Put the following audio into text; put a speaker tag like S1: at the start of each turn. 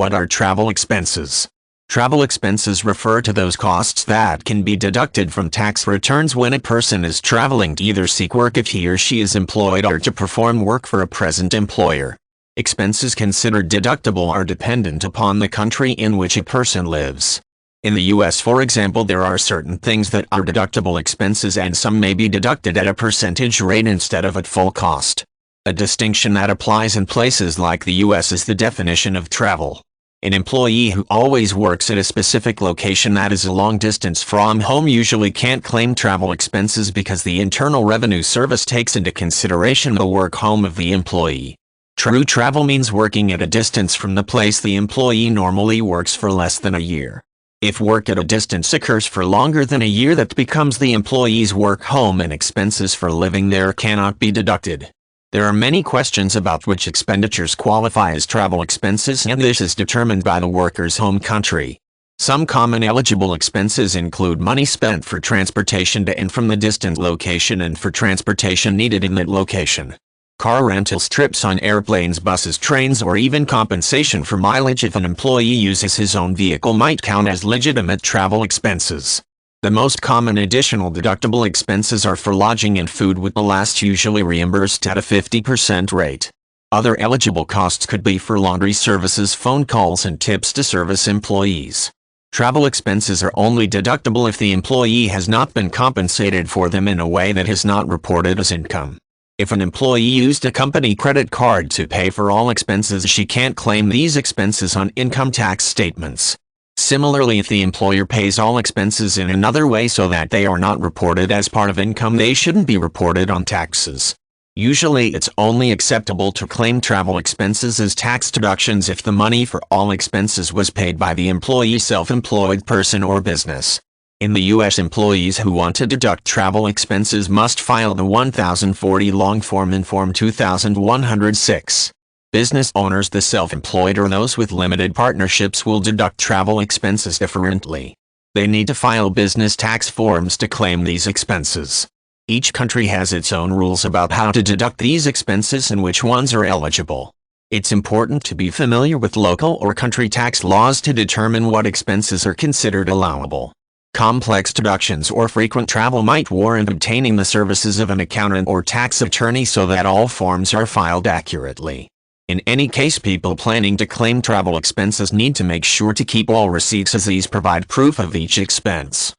S1: What are travel expenses? Travel expenses refer to those costs that can be deducted from tax returns when a person is traveling to either seek work if he or she is employed or to perform work for a present employer. Expenses considered deductible are dependent upon the country in which a person lives. In the U.S., for example, there are certain things that are deductible expenses and some may be deducted at a percentage rate instead of at full cost. A distinction that applies in places like the U.S. is the definition of travel. An employee who always works at a specific location that is a long distance from home usually can't claim travel expenses because the Internal Revenue Service takes into consideration the work home of the employee. True travel means working at a distance from the place the employee normally works for less than a year. If work at a distance occurs for longer than a year, that becomes the employee's work home and expenses for living there cannot be deducted. There are many questions about which expenditures qualify as travel expenses, and this is determined by the worker's home country. Some common eligible expenses include money spent for transportation to and from the distant location and for transportation needed in that location. Car rentals, trips on airplanes, buses, trains, or even compensation for mileage if an employee uses his own vehicle might count as legitimate travel expenses. The most common additional deductible expenses are for lodging and food, with the last usually reimbursed at a 50% rate. Other eligible costs could be for laundry services, phone calls, and tips to service employees. Travel expenses are only deductible if the employee has not been compensated for them in a way that is not reported as income. If an employee used a company credit card to pay for all expenses, she can't claim these expenses on income tax statements. Similarly, if the employer pays all expenses in another way so that they are not reported as part of income, they shouldn't be reported on taxes. Usually it's only acceptable to claim travel expenses as tax deductions if the money for all expenses was paid by the employee's self-employed person or business. In the U.S., employees who want to deduct travel expenses must file the 1040 long form in Form 2106. Business owners, the self-employed, or those with limited partnerships will deduct travel expenses differently. They need to file business tax forms to claim these expenses. Each country has its own rules about how to deduct these expenses and which ones are eligible. It's important to be familiar with local or country tax laws to determine what expenses are considered allowable. Complex deductions or frequent travel might warrant obtaining the services of an accountant or tax attorney so that all forms are filed accurately. In any case, people planning to claim travel expenses need to make sure to keep all receipts, as these provide proof of each expense.